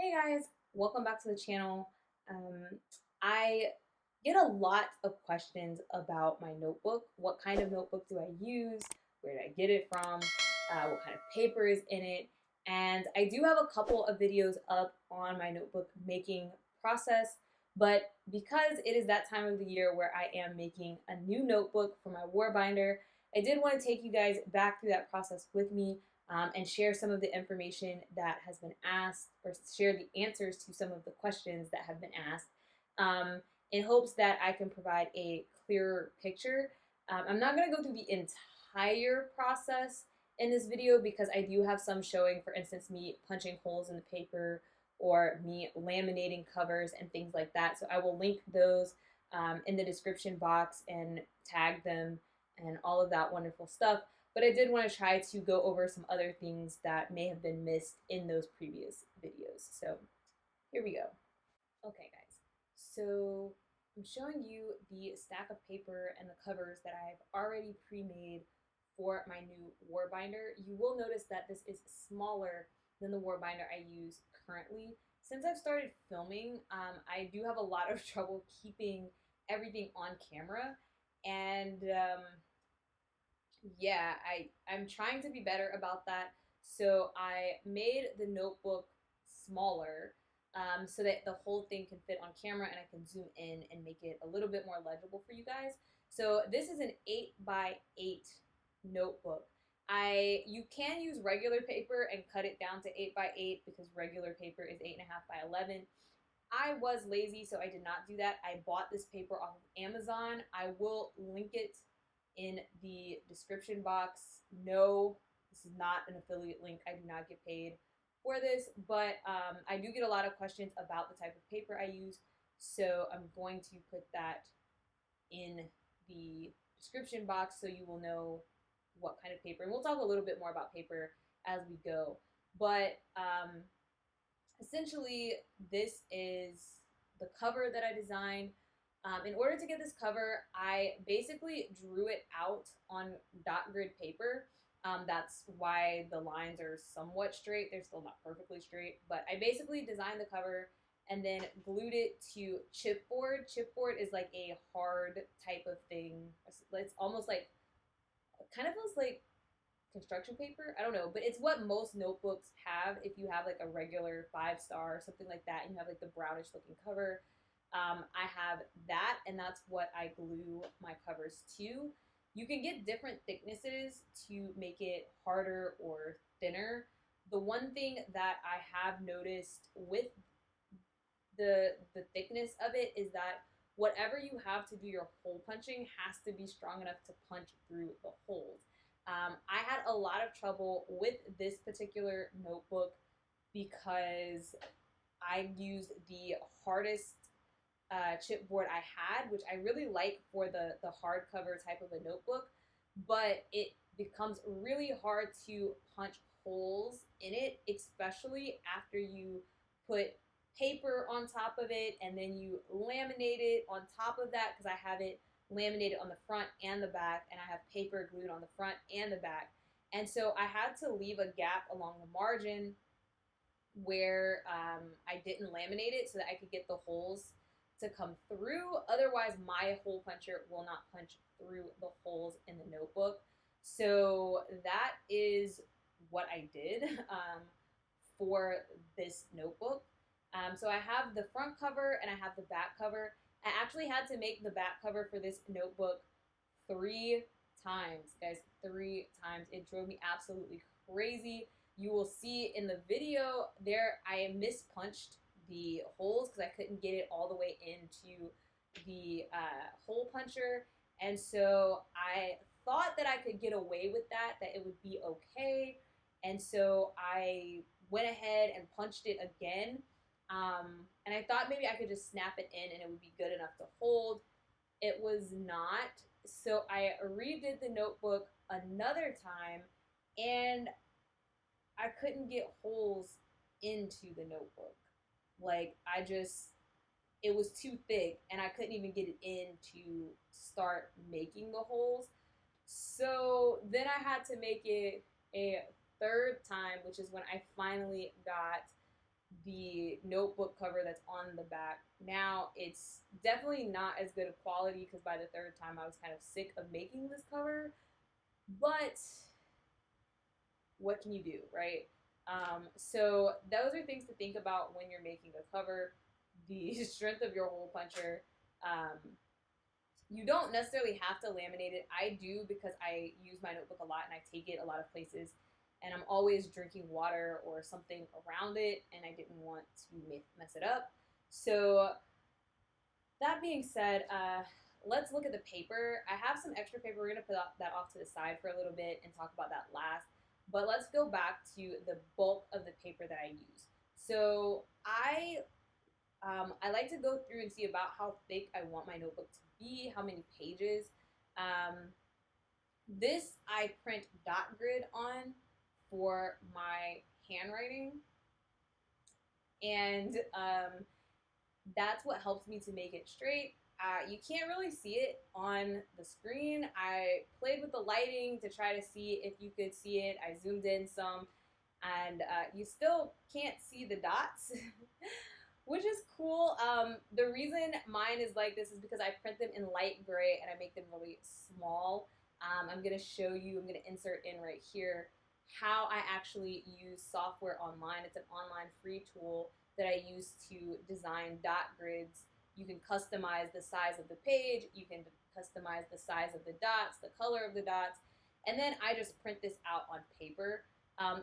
Hey guys, welcome back to the channel. I get a lot of questions about my notebook. What kind of notebook do I use? Where did I get it from? What kind of paper is in it? And I do have a couple of videos up on my notebook making process, but because it is that time of the year where I am making a new notebook for my war binder, I did want to take you guys back through that process with me and share some of the information that has been asked or share the answers to some of the questions that have been asked um, in hopes that I can provide a clearer picture. I'm not going to go through the entire process in this video because I do have some showing, for instance, me punching holes in the paper or me laminating covers and things like that. So I will link those in the description box and tag them and all of that wonderful stuff. But I did want to try to go over some other things that may have been missed in those previous videos. So here we go. Okay, guys. So I'm showing you the stack of paper and the covers that I've already pre-made for my new war binder. You will notice that this is smaller than the war binder I use currently. Since I've started filming, I do have a lot of trouble keeping everything on camera, and yeah, I'm trying to be better about that. So I made the notebook smaller so that the whole thing can fit on camera and I can zoom in and make it a little bit more legible for you guys. So this is an 8x8 notebook. You can use regular paper and cut it down to 8x8 because regular paper is 8.5 by 11. I was lazy, so I did not do that. I bought this paper off of Amazon. I will link it in the description box. No, this is not an affiliate link. I do not get paid for this, but I do get a lot of questions about the type of paper I use, so I'm going to put that in the description box so you will know what kind of paper. And we'll talk a little bit more about paper as we go. But essentially, this is the cover that I designed. In order to get this cover, I basically drew it out on dot grid paper. That's why the lines are somewhat straight. They're still not perfectly straight, but I basically designed the cover and then glued it to chipboard. Chipboard is like a hard type of thing. It's almost like, kind of feels like construction paper. I don't know, but it's what most notebooks have. If you have like a regular 5-star or something like that, and you have like the brownish looking cover, I have that, and that's what I glue my covers to. You can get different thicknesses to make it harder or thinner. The one thing that I have noticed with the thickness of it is that whatever you have to do your hole punching has to be strong enough to punch through the holes. I had a lot of trouble with this particular notebook because I used the hardest chipboard I had, which I really like for the hardcover type of a notebook, but it becomes really hard to punch holes in it, especially after you put paper on top of it and then you laminate it on top of that, because I have it laminated on the front and the back, and I have paper glued on the front and the back. And so I had to leave a gap along the margin where I didn't laminate it so that I could get the holes to come through. Otherwise, my hole puncher will not punch through the holes in the notebook. So that is what I did for this notebook. So I have the front cover and I have the back cover. I actually had to make the back cover for this notebook 3 times, guys, 3 times. It drove me absolutely crazy. You will see in the video there, I mispunched the holes because I couldn't get it all the way into the hole puncher. And so I thought that I could get away with that it would be okay. And so I went ahead and punched it again. And I thought maybe I could just snap it in and it would be good enough to hold. It was not. So I redid the notebook another time, and I couldn't get holes into the notebook. Like, it was too thick and I couldn't even get it in to start making the holes. So then I had to make it a third time, which is when I finally got the notebook cover that's on the back. Now it's definitely not as good of quality because by the third time I was kind of sick of making this cover, but what can you do, right? So those are things to think about when you're making a cover. The strength of your hole puncher. Um, you don't necessarily have to laminate it. I do because I use my notebook a lot and I take it a lot of places. And I'm always drinking water or something around it, and I didn't want to mess it up. So that being said, let's look at the paper. I have some extra paper. We're gonna put that off to the side for a little bit and talk about that last. But let's go back to the bulk of the paper that I use. So I like to go through and see about how thick I want my notebook to be, how many pages. Um, this I print dot grid on for my handwriting, and that's what helps me to make it straight. You can't really see it on the screen. I played with the lighting to try to see if you could see it. I zoomed in some, and you still can't see the dots, which is cool. The reason mine is like this is because I print them in light gray and I make them really small. I'm going to show you, I'm going to insert in right here how I actually use software online. It's an online free tool that I use to design dot grids. You can customize the size of the page, you can customize the size of the dots, the color of the dots, and then I just print this out on paper.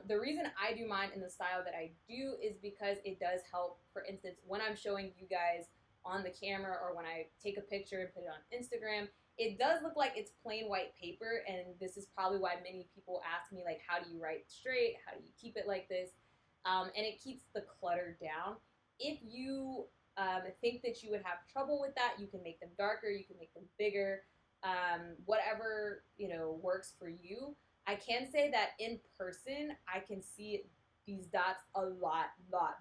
The reason I do mine in the style that I do is because it does help. For instance, when I'm showing you guys on the camera or when I take a picture and put it on Instagram, it does look like it's plain white paper, and this is probably why many people ask me, like, how do you write straight? How do you keep it like this? And it keeps the clutter down. If you think that you would have trouble with that, you can make them darker, you can make them bigger, whatever works for you. I can say that in person, I can see these dots a lot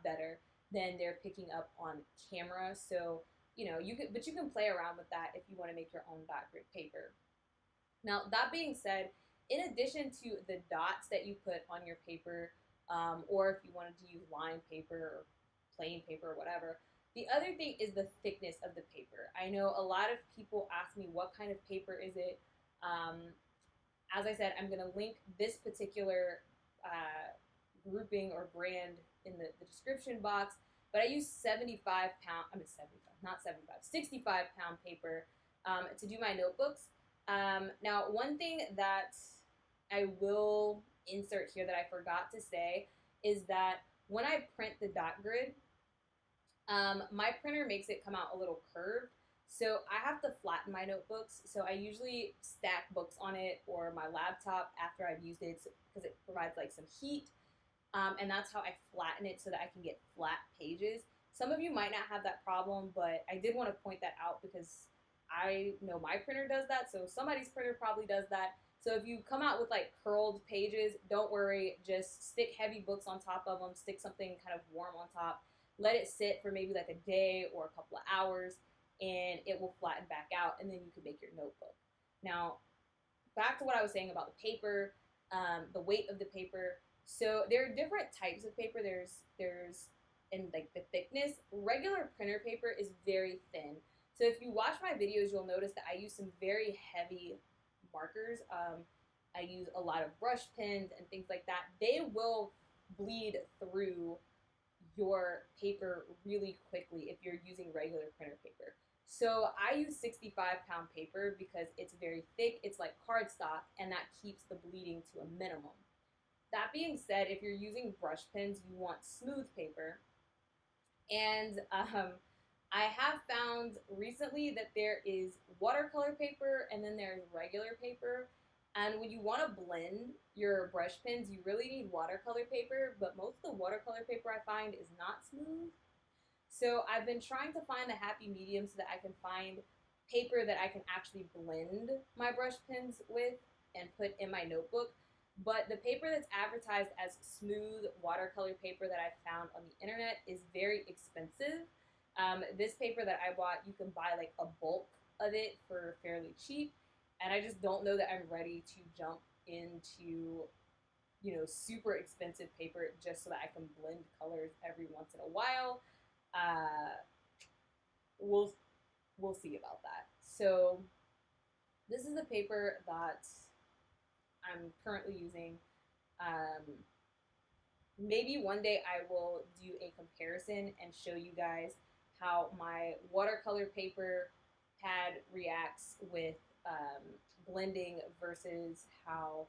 better than they're picking up on camera. So but you can play around with that if you want to make your own dot grid paper. Now, that being said, in addition to the dots that you put on your paper, or if you wanted to use lined paper or plain paper or whatever, the other thing is the thickness of the paper. I know a lot of people ask me what kind of paper is it. As I said, I'm going to link this particular grouping or brand in the description box. But I use 65-pound paper to do my notebooks. Now, one thing that I will insert here that I forgot to say is that when I print the dot grid, my printer makes it come out a little curved. So I have to flatten my notebooks. So I usually stack books on it or my laptop after I've used it because it provides like some heat. And that's how I flatten it so that I can get flat pages. Some of you might not have that problem, but I did want to point that out because I know my printer does that, so somebody's printer probably does that. So if you come out with like curled pages, don't worry, just stick heavy books on top of them, stick something kind of warm on top, let it sit for maybe like a day or a couple of hours, and it will flatten back out, and then you can make your notebook. Now, back to what I was saying about the paper, the weight of the paper. So there are different types of paper. There's and like the thickness. Regular printer paper is very thin. So if you watch my videos, you'll notice that I use some very heavy markers. I use a lot of brush pens and things like that. They will bleed through your paper really quickly if you're using regular printer paper. So I use 65-pound paper because it's very thick. It's like cardstock, and that keeps the bleeding to a minimum. That being said, if you're using brush pens, you want smooth paper. And I have found recently that there is watercolor paper and then there's regular paper. And when you want to blend your brush pens, you really need watercolor paper, but most of the watercolor paper I find is not smooth. So I've been trying to find the happy medium so that I can find paper that I can actually blend my brush pens with and put in my notebook. But the paper that's advertised as smooth watercolor paper that I found on the internet is very expensive. This paper that I bought, you can buy like a bulk of it for fairly cheap. And I just don't know that I'm ready to jump into super expensive paper just so that I can blend colors every once in a while. Uh, we'll we'll see about that. So this is the paper that I'm currently using. Um, Maybe one day I will do a comparison and show you guys how my watercolor paper pad reacts with blending versus how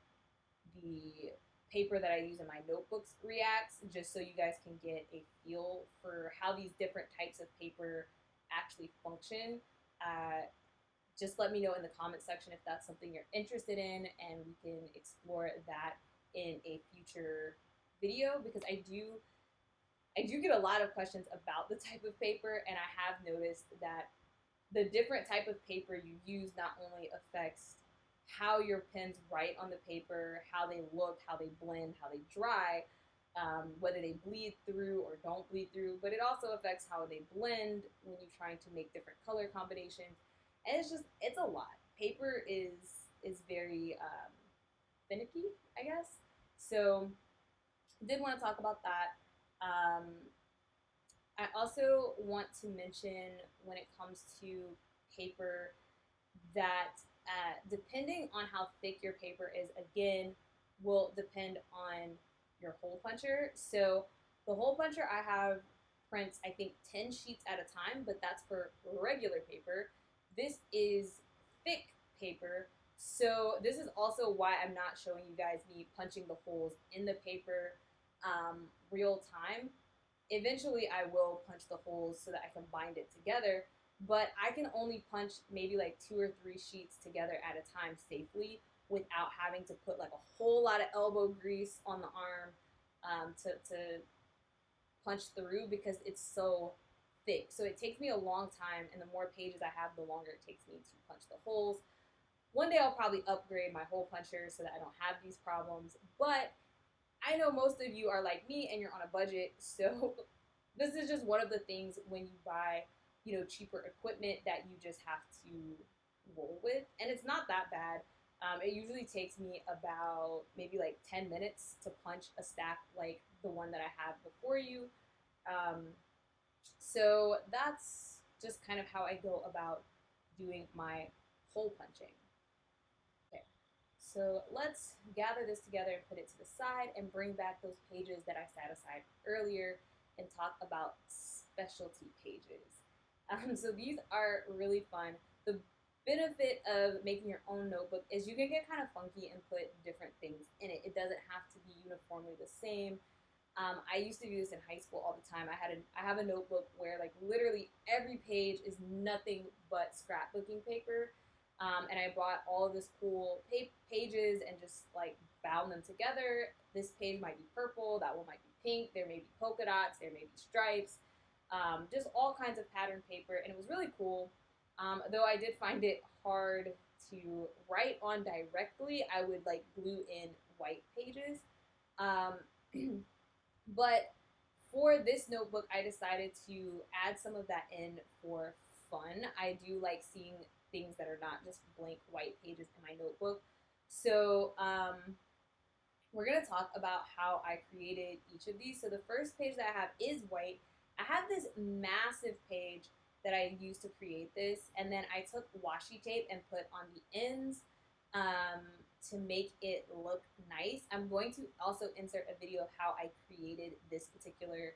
the paper that I use in my notebooks reacts, just so you guys can get a feel for how these different types of paper actually function. Just let me know in the comment section if that's something you're interested in, and we can explore that in a future video, because I do get a lot of questions about the type of paper, and I have noticed that the different type of paper you use not only affects how your pens write on the paper, how they look, how they blend, how they dry, whether they bleed through or don't bleed through, but it also affects how they blend when you're trying to make different color combinations. And it's a lot. Paper is very finicky, I guess. So did want to talk about that. Um, I also want to mention, when it comes to paper, that depending on how thick your paper is, again, will depend on your hole puncher. So the hole puncher I have prints, I think, 10 sheets at a time, but that's for regular paper. This is thick paper, so this is also why I'm not showing you guys me punching the holes in the paper real time. Eventually I will punch the holes so that I can bind it together, but I can only punch maybe like 2 or 3 sheets together at a time safely without having to put like a whole lot of elbow grease on the arm to punch through, because it's so thick. So it takes me a long time, and the more pages I have, the longer it takes me to punch the holes. One day I'll probably upgrade my hole puncher so that I don't have these problems, but I know most of you are like me and you're on a budget, so this is just one of the things when you buy, cheaper equipment that you just have to roll with. And it's not that bad. It usually takes me about maybe like 10 minutes to punch a stack like the one that I have before you. So that's just kind of how I go about doing my hole punching. Okay, so let's gather this together and put it to the side and bring back those pages that I set aside earlier and talk about specialty pages. So these are really fun. The benefit of making your own notebook is you can get kind of funky and put different things in it. It doesn't have to be uniformly the same. I used to do this in high school all the time. I have a notebook where like literally every page is nothing but scrapbooking paper, and I bought all of this cool pages and just like bound them together. This page might be purple, that one might be pink. There may be polka dots, there may be stripes, just all kinds of pattern paper, and it was really cool. Though I did find it hard to write on directly, I would like glue in white pages. Um, But for this notebook, I decided to add some of that in for fun. I do like seeing things that are not just blank white pages in my notebook. So we're going to talk about how I created each of these. So the first page that I have is white. I have this massive page that I used to create this, and then I took washi tape and put on the ends to make it look nice. I'm going to also insert a video of how I created this particular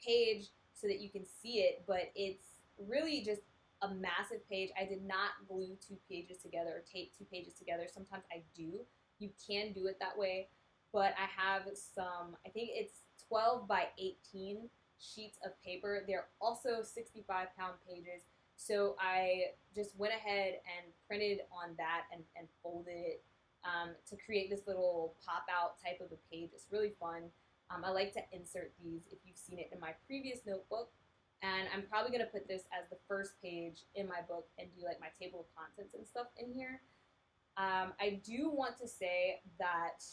page so that you can see it, but it's really just a massive page. I did not glue 2 pages together or tape 2 pages together. Sometimes I do. You can do it that way, but I have some, I think it's 12 by 18 sheets of paper. They're also 65-pound pages. So I just went ahead and printed on that and folded it to create this little pop-out type of a page. It's really fun. I like to insert these if you've seen it in my previous notebook. And I'm probably going to put this as the first page in my book and do like my table of contents and stuff in here. I do want to say that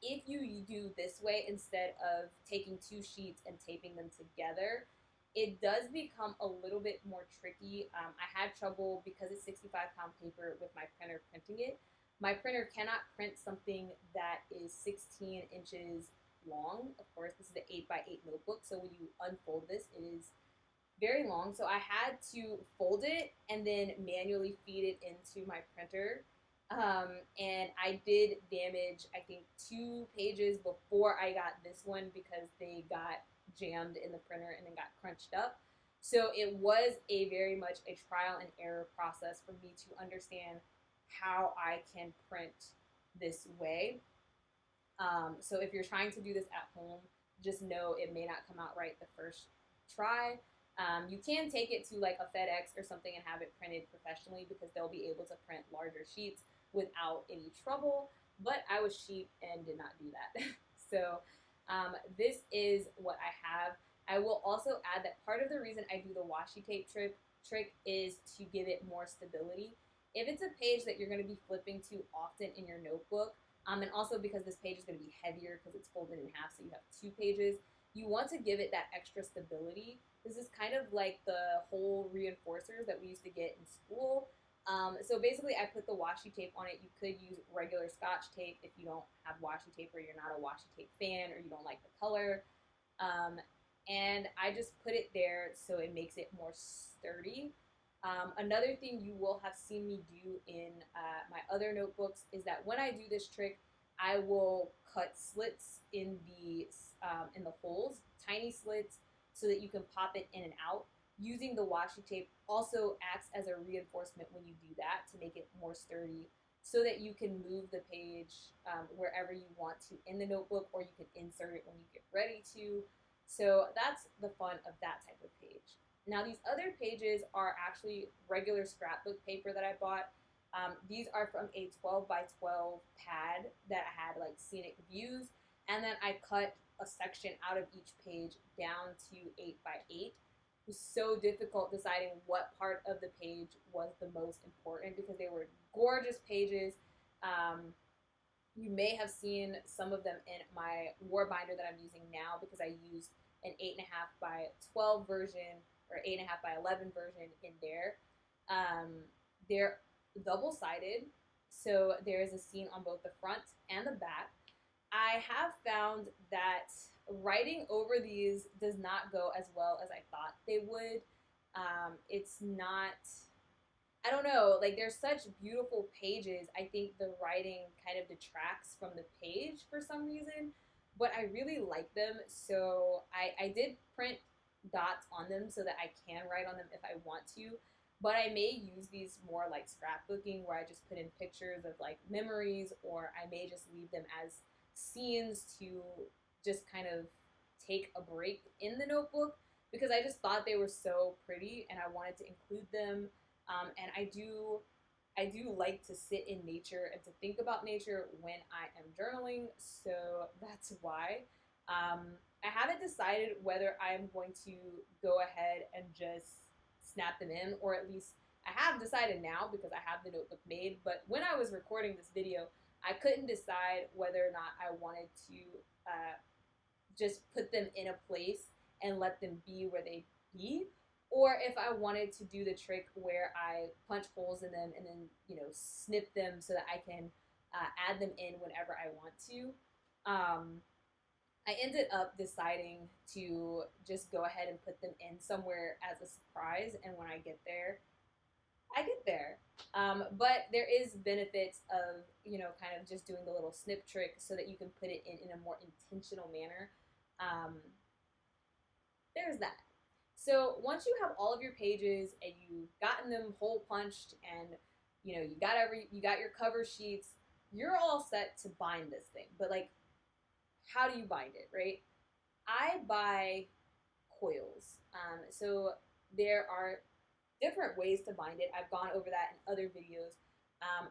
if you do this way instead of taking 2 sheets and taping them together, it does become a little bit more tricky. I had trouble because it's 65-pound paper with my printer printing it, My printer cannot print something that is 16 inches long. Of course, this is an 8x8 notebook, so when you unfold this, it is very long. So I had to fold it and then manually feed it into my printer. And I did damage, I think, 2 pages before I got this one because they got jammed in the printer and then got crunched up. So it was a very much a trial and error process for me to understand how I can print this way. So if you're trying to do this at home, just know it may not come out right the first try. You can take it to like a FedEx or something and have it printed professionally because they'll be able to print larger sheets without any trouble. But I was cheap and did not do that. So this is what I have. I will also add that part of the reason I do the washi tape trick is to give it more stability. If it's a page that you're going to be flipping to often in your notebook, and also because this page is going to be heavier because it's folded in half, so you have 2 pages, you want to give it that extra stability. This is kind of like the whole reinforcers that we used to get in school. So basically, I put the washi tape on it. You could use regular Scotch tape if you don't have washi tape or you're not a washi tape fan or you don't like the color. And I just put it there so it makes it more sturdy. Another thing you will have seen me do in my other notebooks is that when I do this trick, I will cut slits in the holes, tiny slits, so that you can pop it in and out. Using the washi tape also acts as a reinforcement when you do that to make it more sturdy, so that you can move the page wherever you want to in the notebook, or you can insert it when you get ready to. So that's the fun of that type of page. Now these other pages are actually regular scrapbook paper that I bought. These are from a 12 by 12 pad that I had like scenic views, and then I cut a section out of each page down to 8 by 8. It was so difficult deciding what part of the page was the most important because they were gorgeous pages. You may have seen some of them in my war binder that I'm using now because I used an 8.5 by 12 version or 8.5 by 11 version in there. They're double-sided, so there is a scene on both the front and the back. I have found that writing over these does not go as well as I thought they would. It's not, I don't know, like they're such beautiful pages. I think the writing kind of detracts from the page for some reason, but I really like them. So I did print dots on them so that I can write on them if I want to. But I may use these more like scrapbooking where I just put in pictures of like memories, or I may just leave them as scenes to just kind of take a break in the notebook because I just thought they were so pretty and I wanted to include them. And I do like to sit in nature and to think about nature when I am journaling, so that's why. I haven't decided whether I'm going to go ahead and just snap them in, or at least I have decided now because I have the notebook made, but when I was recording this video, I couldn't decide whether or not I wanted to just put them in a place and let them be where they be, or if I wanted to do the trick where I punch holes in them and then, you know, snip them so that I can add them in whenever I want to. I ended up deciding to just go ahead and put them in somewhere as a surprise, and when I get there, I get there. But there is benefits of, you know, kind of just doing the little snip trick so that you can put it in a more intentional manner. Um, there's that. So once you have all of your pages and you've gotten them hole punched and you know you got your cover sheets, you're all set to bind this thing. But like, how do you bind it, right? I buy coils. So there are different ways to bind it. I've gone over that in other videos.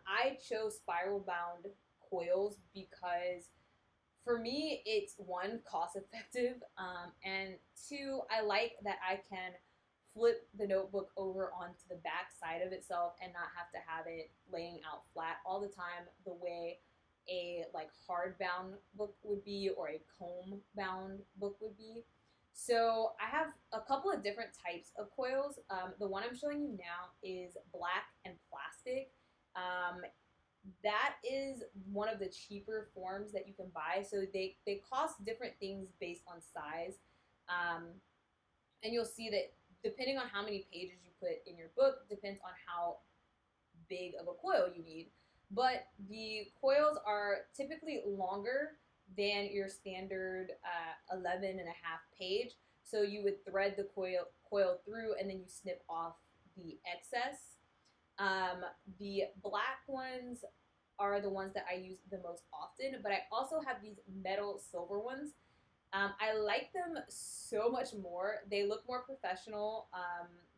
I chose spiral bound coils because for me, it's one, cost effective, and two, I like that I can flip the notebook over onto the back side of itself and not have to have it laying out flat all the time the way a like hardbound book would be or a comb bound book would be. So I have a couple of different types of coils. The one I'm showing you now is black and plastic. that is one of the cheaper forms that you can buy. So they cost different things based on size. Um, and you'll see that depending on how many pages you put in your book depends on how big of a coil you need. But the coils are typically longer than your standard 11 and a half page. So you would thread the coil through and then you snip off the excess. Um, the black ones are the ones that I use the most often, but I also have these metal silver ones. I like them so much more. They look more professional.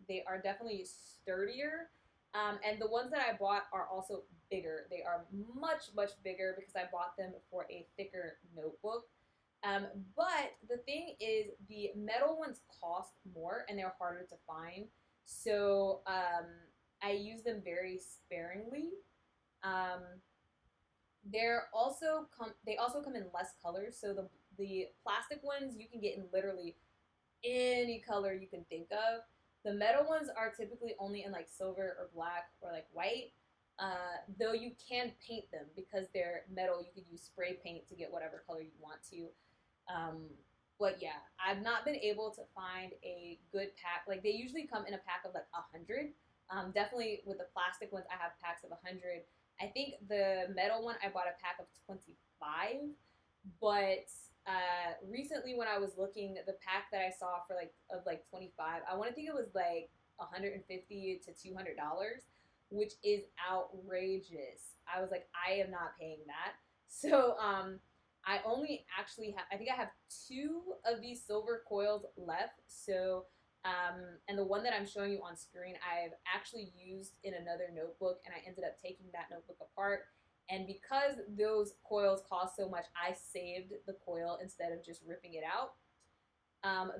They are definitely sturdier. And the ones that I bought are also bigger. They are much, much bigger because I bought them for a thicker notebook. Um, but the thing is, the metal ones cost more and they're harder to find. So I use them very sparingly. Um, they also come in less colors. So the plastic ones you can get in literally any color you can think of. The metal ones are typically only in like silver or black or like white. Though you can paint them because they're metal, you could use spray paint to get whatever color you want to. Um, but yeah, I've not been able to find a good pack. Like they usually come in a pack of like 100. Definitely with the plastic ones, I have packs of 100. I think the metal one I bought a pack of 25, but recently when I was looking, the pack that I saw for like of like 25, I want to think it was like 150 to $200, which is outrageous. I was like, I am not paying that. So I only actually have, I think I have two of these silver coils left. So and the one that I'm showing you on screen, I've actually used in another notebook, and I ended up taking that notebook apart. And because those coils cost so much, I saved the coil instead of just ripping it out.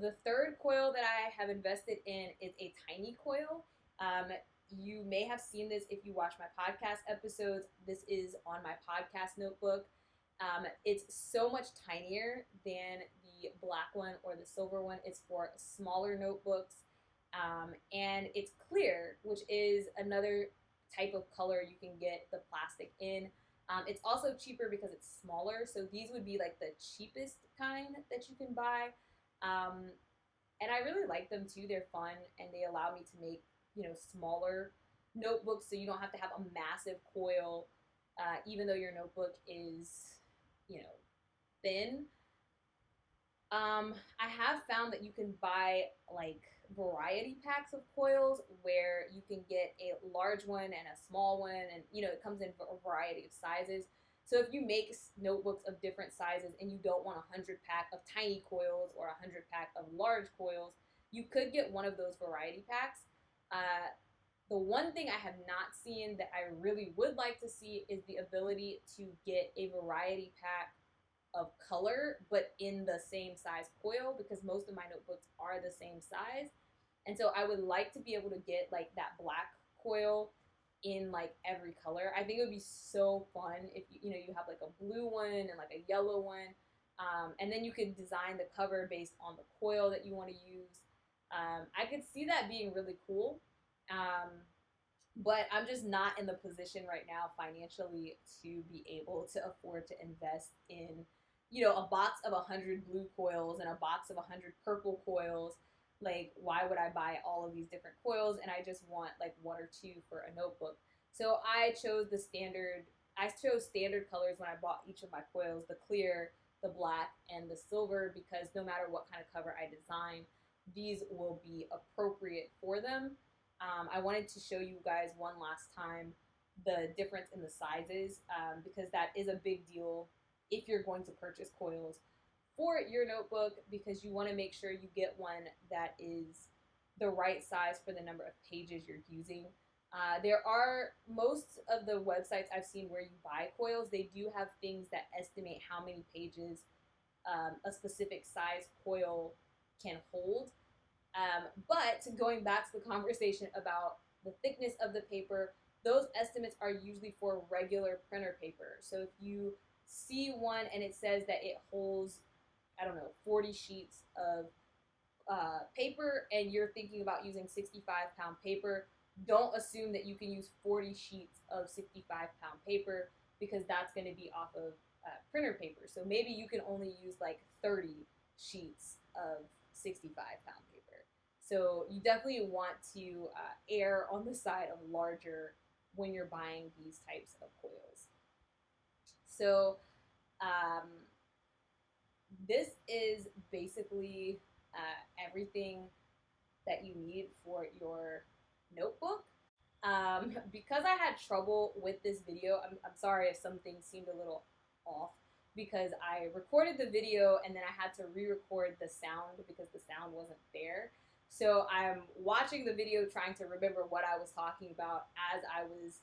The third coil that I have invested in is a tiny coil. You may have seen this if you watch my podcast episodes. This is on my podcast notebook. It's so much tinier than the black one or the silver one. It's for smaller notebooks. And it's clear, which is another type of color you can get the plastic in. It's also cheaper because it's smaller. So these would be like the cheapest kind that you can buy. Um, and I really like them too. They're fun and they allow me to make, smaller notebooks so you don't have to have a massive coil, even though your notebook is, you know, thin. I have found that you can buy like variety packs of coils where you can get a large one and a small one, and it comes in a variety of sizes. So if you make notebooks of different sizes and you don't want 100 pack of tiny coils or 100 pack of large coils, you could get one of those variety packs. The one thing I have not seen that I really would like to see is the ability to get a variety pack of color, but in the same size coil, because most of my notebooks are the same size. And so I would like to be able to get like that black coil in like every color. I think it would be so fun if you have like a blue one and like a yellow one. And then you could design the cover based on the coil that you want to use. I could see that being really cool. Um, but I'm just not in the position right now financially to be able to afford to invest in, a box of 100 blue coils and a box of 100 purple coils. Like, why would I buy all of these different coils and I just want like one or two for a notebook? So I chose standard colors when I bought each of my coils, the clear, the black, and the silver, because no matter what kind of cover I design, these will be appropriate for them. I wanted to show you guys one last time the difference in the sizes, because that is a big deal if you're going to purchase coils for your notebook, because you want to make sure you get one that is the right size for the number of pages you're using. There are most of the websites I've seen where you buy coils, they do have things that estimate how many pages a specific size coil can hold. But going back to the conversation about the thickness of the paper, those estimates are usually for regular printer paper. So if you see one and it says that it holds, I don't know, 40 sheets of paper, and you're thinking about using 65-pound paper, don't assume that you can use 40 sheets of 65-pound paper, because that's going to be off of printer paper. So maybe you can only use like 30 sheets of 65-pound paper. So you definitely want to err on the side of larger when you're buying these types of coils. So this is basically everything that you need for your notebook. Because I had trouble with this video, I'm sorry if some things seemed a little off, because I recorded the video and then I had to re-record the sound because the sound wasn't there. So I'm watching the video trying to remember what I was talking about as I was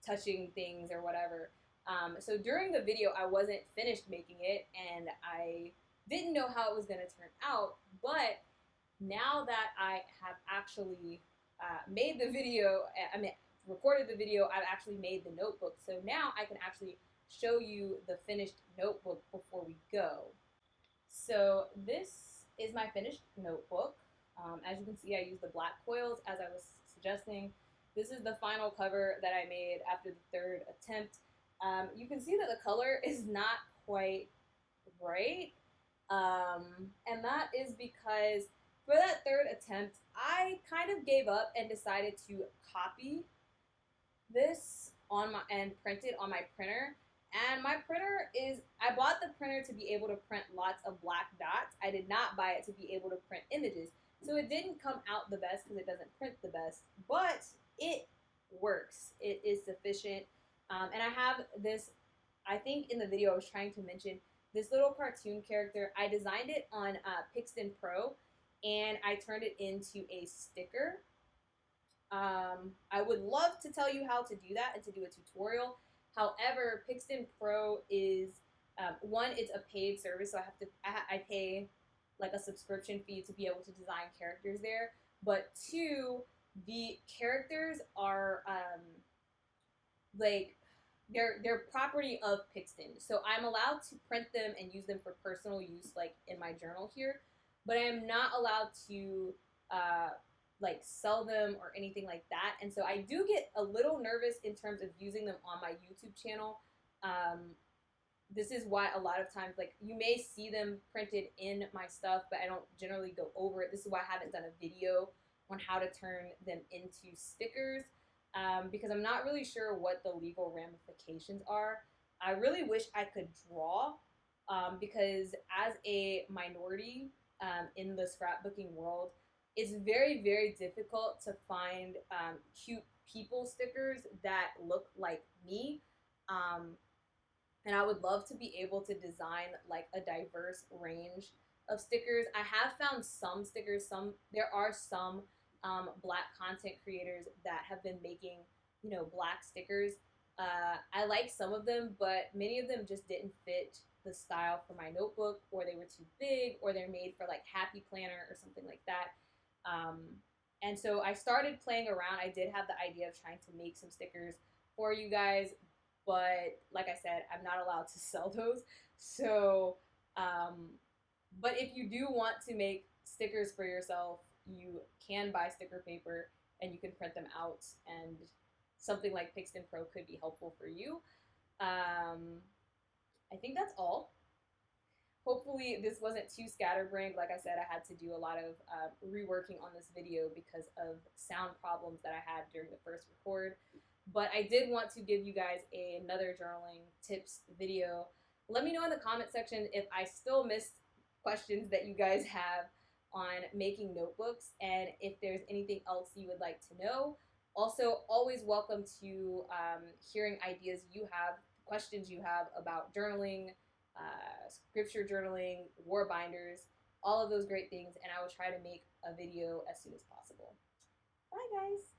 touching things or whatever. So during the video, I wasn't finished making it and I didn't know how it was going to turn out, but now that I have actually made the video, recorded the video, I've actually made the notebook. So now I can actually show you the finished notebook before we go. So this is my finished notebook. As you can see, I used the black coils as I was suggesting. This is the final cover that I made after the third attempt. You can see that the color is not quite right. And that is because for that third attempt, I kind of gave up and decided to copy this on my and print it on my printer. And my printer is, I bought the printer to be able to print lots of black dots. I did not buy it to be able to print images. So it didn't come out the best because it doesn't print the best, but it works. It is sufficient. And I have this, I think in the video I was trying to mention, this little cartoon character. I designed it on Pixton Pro, and I turned it into a sticker. I would love to tell you how to do that and to do a tutorial. However, Pixton Pro is, one, it's a paid service, so I pay like a subscription fee to be able to design characters there. But two, the characters are like they're property of Pixton. So I'm allowed to print them and use them for personal use, like in my journal here, but I am not allowed to like sell them or anything like that. And so I do get a little nervous in terms of using them on my YouTube channel. This is why a lot of times, like, you may see them printed in my stuff, but I don't generally go over it. This is why I haven't done a video on how to turn them into stickers, because I'm not really sure what the legal ramifications are. I really wish I could draw, because as a minority in the scrapbooking world, it's very, very difficult to find cute people stickers that look like me. And I would love to be able to design like a diverse range of stickers. I have found some stickers, there are some black content creators that have been making, you know, black stickers. I like some of them, but many of them just didn't fit the style for my notebook, or they were too big, or they're made for like Happy Planner or something like that. And so I started playing around. I did have the idea of trying to make some stickers for you guys, but like I said, I'm not allowed to sell those. So, but if you do want to make stickers for yourself, you can buy sticker paper and you can print them out, and something like Pixton Pro could be helpful for you. I think that's all. Hopefully this wasn't too scatterbrained. Like I said, I had to do a lot of reworking on this video because of sound problems that I had during the first record. But I did want to give you guys another journaling tips video. Let me know in the comment section if I still missed questions that you guys have on making notebooks, and if there's anything else you would like to know. Also, always welcome to hearing ideas you have, questions you have about journaling, scripture journaling, war binders, all of those great things, and I will try to make a video as soon as possible. Bye, guys.